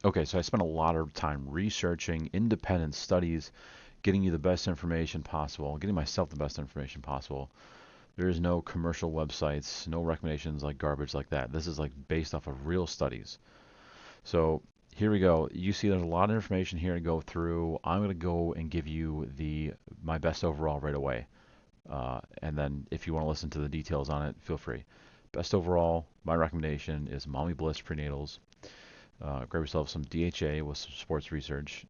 Okay, so I spent a lot of time researching independent studies, getting you the best information possible, getting myself the best information possible. There is no commercial websites, no recommendations like garbage like that. This is like based off of real studies. So here we go. You see there's a lot of information here to go through. I'm going to go and give you my best overall right away. And then if you want to listen to the details on it, feel free. Best overall, my recommendation is Mommy Bliss Prenatals. Grab yourself some DHA with some sports research,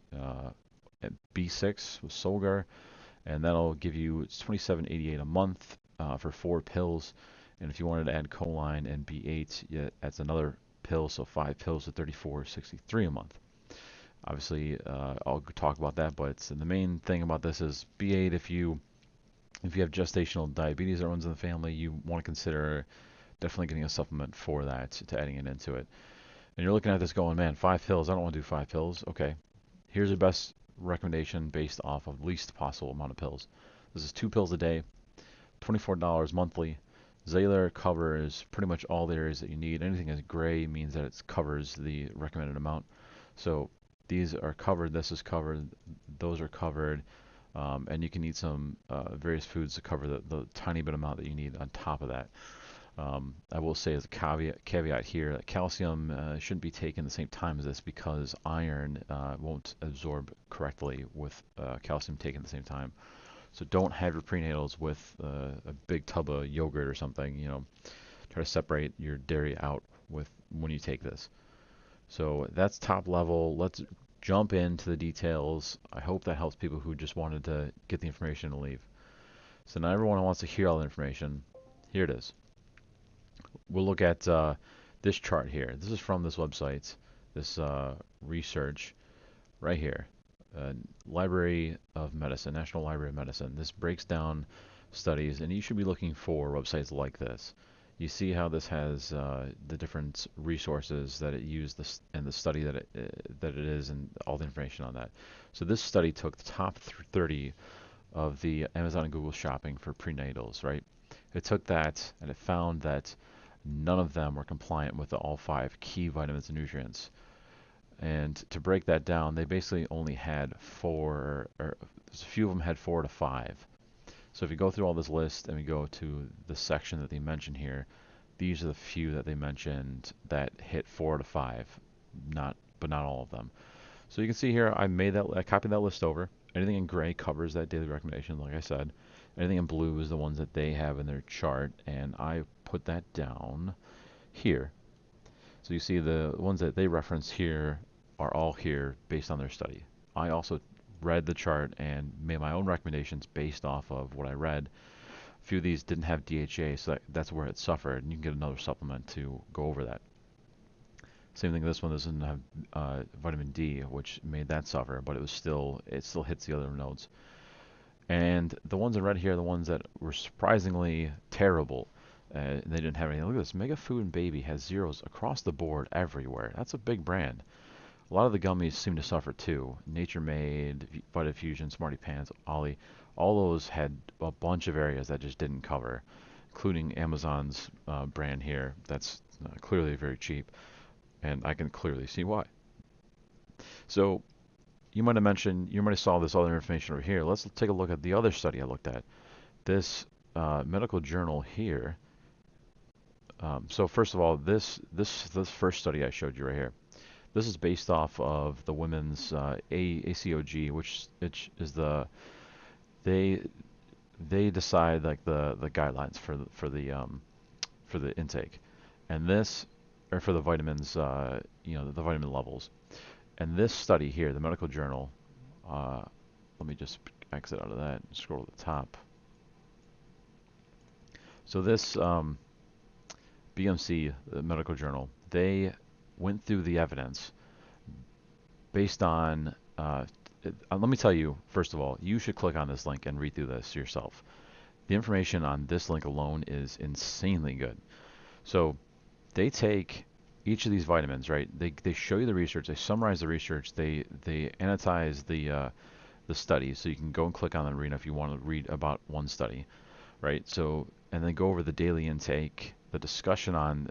B6 with Solgar, and that'll give you it's $27.88 a month for 4 pills. And if you wanted to add Choline and B8, yeah, that's another pill, so 5 pills at $34.63 a month. Obviously, I'll talk about that, but the main thing about this is B8. If you have gestational diabetes that runs in the family, you want to consider definitely getting a supplement for that to adding it into it. And you're looking at this going, man, 5 pills. I don't want to do 5 pills. Okay, here's your best recommendation based off of least possible amount of pills. This is 2 pills a day, $24 monthly. Xalair covers pretty much all the areas that you need. Anything that's gray means that it covers the recommended amount. So these are covered, this is covered, those are covered, and you can eat some various foods to cover the tiny bit amount that you need on top of that. I will say as a caveat here that calcium shouldn't be taken the same time as this because iron won't absorb correctly with calcium taken at the same time. So don't have your prenatals with a big tub of yogurt or something. Try to separate your dairy out with when you take this. So that's top level. Let's jump into the details. I hope that helps people who just wanted to get the information and leave. So now everyone wants to hear all the information. Here it is. We'll look at this chart here. This is from this website, this research right here. Library of Medicine, National Library of Medicine. This breaks down studies, and you should be looking for websites like this. You see how this has the different resources that it used and the study that it is, and all the information on that. So this study took the top 30 of the Amazon and Google shopping for prenatals, right? It took that and it found that none of them were compliant with all 5 key vitamins and nutrients. And to break that down, they basically only had 4, or a few of them had 4 to 5. So if you go through all this list and we go to the section that they mention here, these are the few that they mentioned that hit 4 to 5, but not all of them. So you can see here, I copied that list over. Anything in gray covers that daily recommendation, like I said. Anything in blue is the ones that they have in their chart, and I put that down here. So you see the ones that they reference here are all here based on their study. I also read the chart and made my own recommendations based off of what I read. A few of these didn't have DHA, so that's where it suffered, and you can get another supplement to go over that. Same thing, this one doesn't have vitamin D, which made that suffer, but it still hits the other nodes. And the ones in red here are the ones that were surprisingly terrible. They didn't have anything. Look at this. Mega Food and Baby has zeros across the board everywhere. That's a big brand. A lot of the gummies seem to suffer too. Nature Made, Vitafusion, Smarty Pants, Ollie, all those had a bunch of areas that just didn't cover, including Amazon's brand here. That's clearly very cheap, and I can clearly see why. So you might have saw this other information over here. Let's take a look at the other study I looked at. This medical journal here. So first of all, this first study I showed you right here. This is based off of the women's ACOG, which is they decide like the guidelines for the intake, and this or for the vitamins, the vitamin levels. And this study here, the medical journal, let me just exit out of that and scroll to the top. So this BMC, the medical journal, they went through the evidence based on, let me tell you, first of all, you should click on this link and read through this yourself. The information on this link alone is insanely good. So they take each of these vitamins, right? They show you the research, they summarize the research, they annotize the study, so you can go and click on the arena if you want to read about one study, right? So, and then go over the daily intake, the discussion on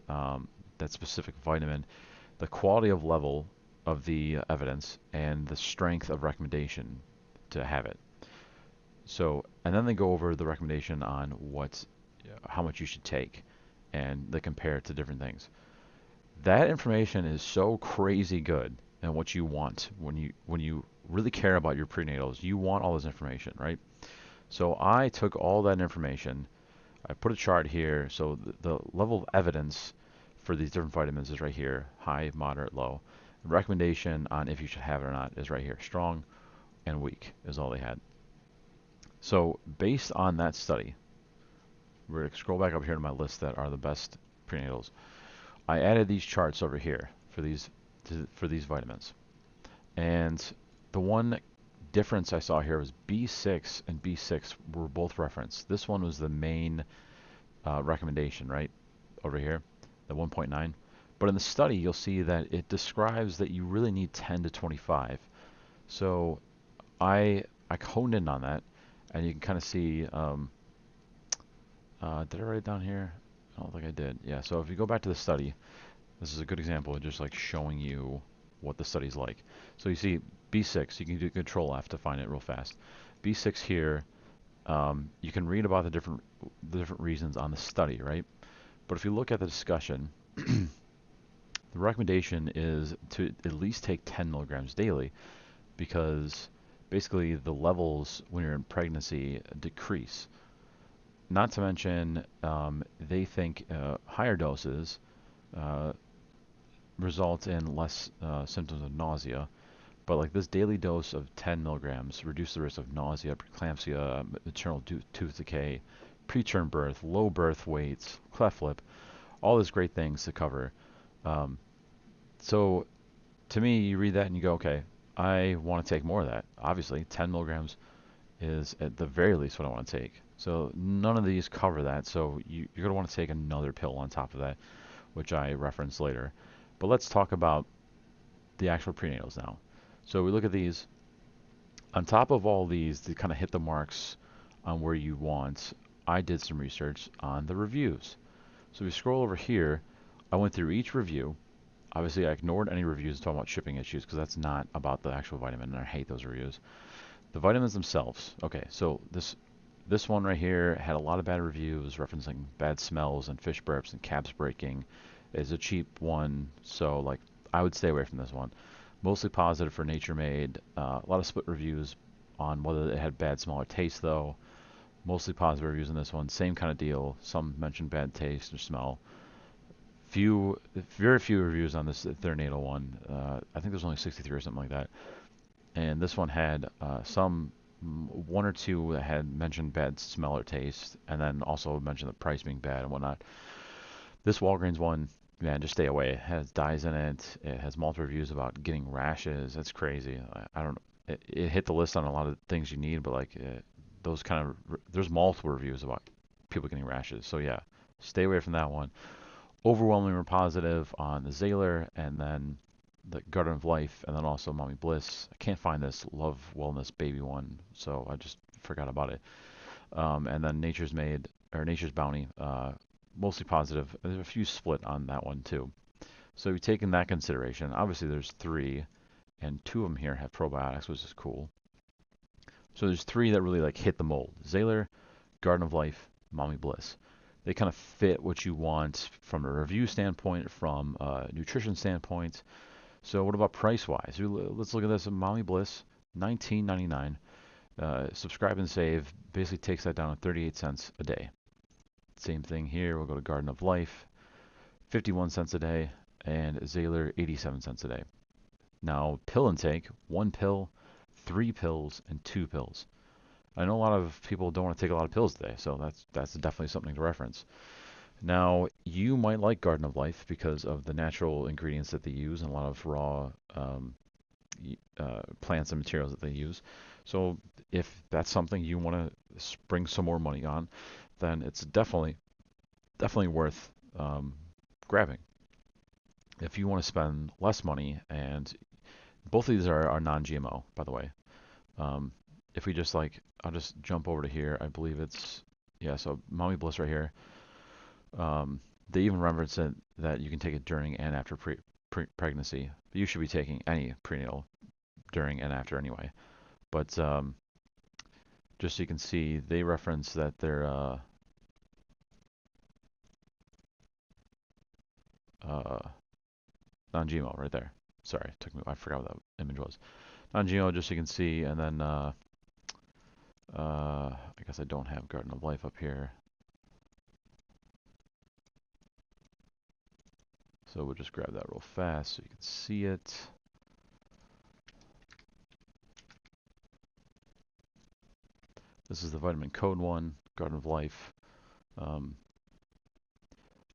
that specific vitamin, the quality of level, of the evidence and the strength of recommendation to have it. So, and then they go over the recommendation on how much you should take, and they compare it to different things. That information is so crazy good, and what you want when you really care about your prenatals, you want all this information, right? So I took all that information, I put a chart here, so the level of evidence for these different vitamins is right here, high, moderate, low. The recommendation on if you should have it or not is right here, strong and weak is all they had. So based on that study, we're going to scroll back up here to my list that are the best prenatals. I added these charts over here for these vitamins. And the one difference I saw here was B6 and B6 were both referenced. This one was the main recommendation, right? Over here, the 1.9. But in the study, you'll see that it describes that you really need 10 to 25. So I honed in on that, and you can kind of see, did I write it down here? I don't think I did. Yeah, so if you go back to the study, this is a good example of just like showing you what the study's like. So you see B6, you can do Control F to find it real fast. B6 here, you can read about the different reasons on the study, right? But if you look at the discussion, the recommendation is to at least take 10 milligrams daily, because basically the levels when you're in pregnancy decrease. Not to mention, they think higher doses result in less symptoms of nausea, but like this daily dose of 10 milligrams reduces the risk of nausea, preeclampsia, maternal tooth decay, preterm birth, low birth weights, cleft lip, all these great things to cover. So to me, you read that and you go, okay, I want to take more of that. Obviously, 10 milligrams is at the very least what I want to take. So none of these cover that, so you're going to want to take another pill on top of that, which I reference later. But let's talk about the actual prenatals now. So we look at these. On top of all these, to kind of hit the marks on where you want, I did some research on the reviews. So we scroll over here, I went through each review. Obviously, I ignored any reviews talking about shipping issues because that's not about the actual vitamin, and I hate those reviews. The vitamins themselves. Okay, so this one right here had a lot of bad reviews referencing bad smells and fish burps and caps breaking. It's a cheap one, so like I would stay away from this one. Mostly positive for Nature Made. A lot of split reviews on whether it had bad smell or taste though. Mostly positive reviews on this one. Same kind of deal. Some mentioned bad taste or smell. Very few reviews on this Prenatal one. I think there's only 63 or something like that. And this one had one or two that had mentioned bad smell or taste, and then also mentioned the price being bad and whatnot. This Walgreens one, man, just stay away. It has dyes in it. It has multiple reviews about getting rashes. That's crazy. I don't. It hit the list on a lot of things you need, but like those kind of there's multiple reviews about people getting rashes. So yeah, stay away from that one. Overwhelmingly more positive on the Zayler, and then the Garden of Life, and then also Mommy Bliss. I can't find this Love Wellness Baby one, so I just forgot about it. And then Nature's Bounty, mostly positive. There's a few split on that one too. So we've taken that consideration. Obviously, there's three, and two of them here have probiotics, which is cool. So there's three that really like hit the mold: Zayler, Garden of Life, Mommy Bliss. They kind of fit what you want from a review standpoint, from a nutrition standpoint. So what about price-wise? Let's look at this. Mommy Bliss, $19.99. Subscribe and save basically takes that down to 38 cents a day. Same thing here. We'll go to Garden of Life, 51 cents a day, and Zayler, 87 cents a day. Now, pill intake: 1 pill, 3 pills, and 2 pills. I know a lot of people don't want to take a lot of pills today, so that's definitely something to reference. Now, you might like Garden of Life because of the natural ingredients that they use and a lot of raw plants and materials that they use. So if that's something you want to spring some more money on, then it's definitely worth grabbing. If you want to spend less money, and both of these are non-GMO, by the way. If we just I'll just jump over to here. I believe it's, yeah, so Mommy Bliss right here. They even reference it that you can take it during and after pregnancy. You should be taking any prenatal during and after anyway. But just so you can see, they reference that they're non-GMO right there. Sorry, it took me. I forgot what that image was. Non-GMO, just so you can see, and then I guess I don't have Garden of Life up here, so we'll just grab that real fast so you can see it. This is the vitamin code one, Garden of Life.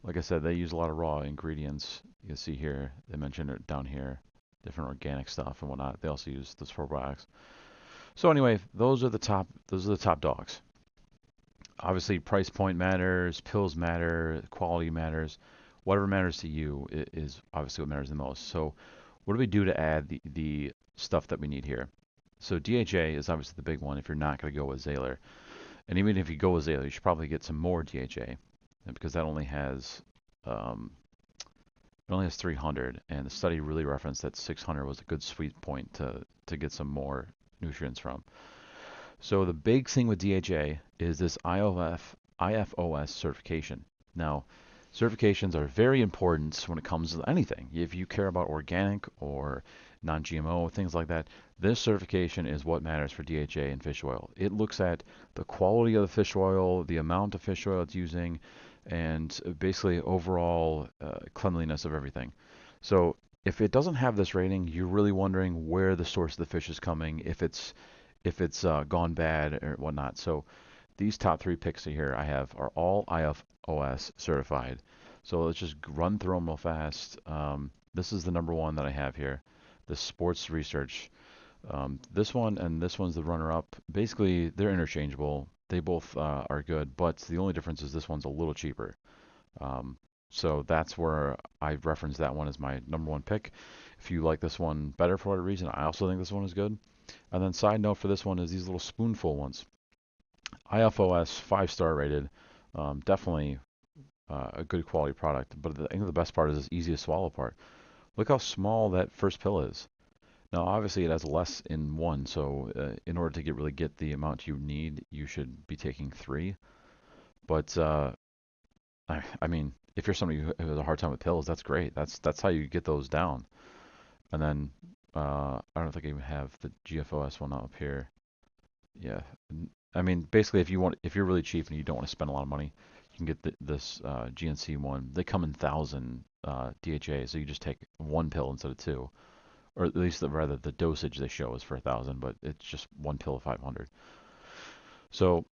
Like I said, they use a lot of raw ingredients. You can see here, they mention it down here, different organic stuff and whatnot. They also use those probiotics. So anyway, those are the top dogs. Obviously, price point matters, pills matter, quality matters. Whatever matters to you is obviously what matters the most. So what do we do to add the stuff that we need here? So DHA is obviously the big one if you're not going to go with Zaler. And even if you go with Zaler, you should probably get some more DHA because that only has 300, and the study really referenced that 600 was a good sweet point to get some more nutrients from. So the big thing with DHA is this IFOS certification. Now, certifications are very important when it comes to anything. If you care about organic or non-GMO, things like that, this certification is what matters for DHA and fish oil. It looks at the quality of the fish oil, the amount of fish oil it's using, and basically overall cleanliness of everything. So if it doesn't have this rating, you're really wondering where the source of the fish is coming, if it's gone bad or whatnot. So these top 3 picks here I have are all IFOS certified. So let's just run through them real fast. This is the number 1 that I have here, the sports research. This one and this one's the runner-up. Basically, they're interchangeable. They both are good, but the only difference is this one's a little cheaper. So that's where I referenced that one as my number 1 pick. If you like this one better for whatever reason, I also think this one is good. And then side note for this one is these little spoonful ones. IFOS 5-star rated, definitely a good quality product. But I think the best part is this easy to swallow part. Look how small that first pill is. Now, obviously, it has less in one, so in order to really get the amount you need, you should be taking 3. But I mean, if you're somebody who has a hard time with pills, that's great. That's how you get those down. And then I don't think I even have the GFOS one up here. Yeah, I mean, basically, if you're really cheap and you don't want to spend a lot of money, you can get this GNC one. They come in 1,000 DHA, so you just take 1 pill instead of 2. Or at least rather the dosage they show is for 1,000, but it's just 1 pill of 500. So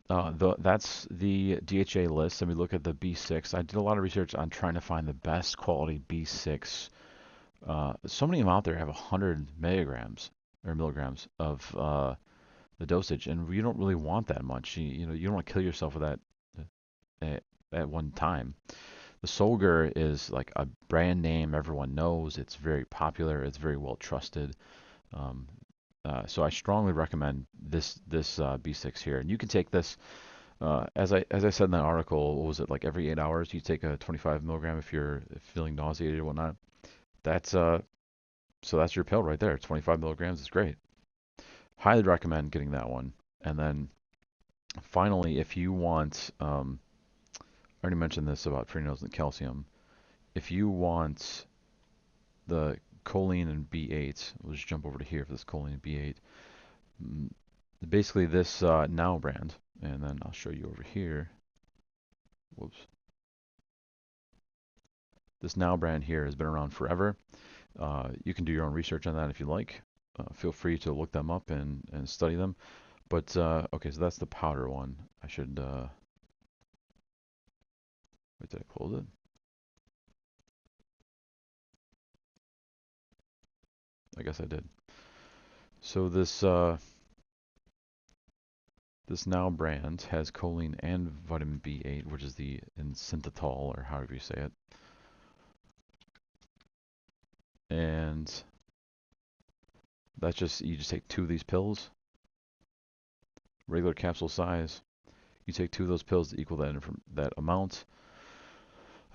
that's the DHA list. And we look at the B6. I did a lot of research on trying to find the best quality B6. So many of them out there have 100 milligrams of the dosage, and you don't really want that much. You don't want to kill yourself with that at one time. The Solgar is like a brand name everyone knows. It's very popular. It's very well trusted. So I strongly recommend this B6 here. And you can take this, as I said in that article, what was it, like every 8 hours you take a 25 milligram if you're feeling nauseated or whatnot. So that's your pill right there. 25 milligrams is great. Highly recommend getting that one. And then finally, if you want, I already mentioned this about prenatals and calcium. If you want the choline and B8, we'll just jump over to here for this choline and B8. Basically this Now brand, and then I'll show you over here. Whoops. This Now brand here has been around forever. You can do your own research on that if you like. Feel free to look them up and study them. But okay, so that's the powder one. I should wait, did I close it? I guess I did. So this Now brand has choline and vitamin B8, which is the Inositol, or however you say it. And that's you just take 2 of these pills, regular capsule size. You take 2 of those pills to equal that amount.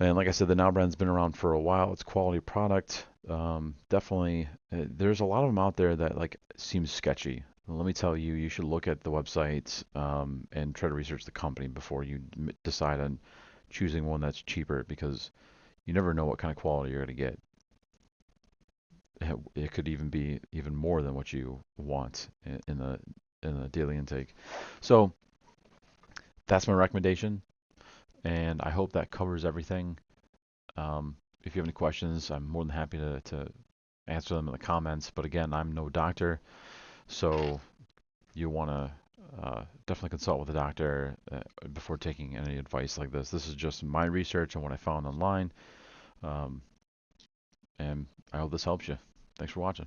And like I said, the Now brand's been around for a while. It's a quality product. Definitely, there's a lot of them out there that like seems sketchy. Let me tell you, you should look at the website and try to research the company before you decide on choosing one that's cheaper, because you never know what kind of quality you're going to get. It could even be even more than what you want in the daily intake. So that's my recommendation, and I hope that covers everything. If you have any questions, I'm more than happy to answer them in the comments. But again, I'm no doctor, so you want to definitely consult with a doctor before taking any advice like this. This is just my research and what I found online, um, and I hope this helps you. Thanks for watching.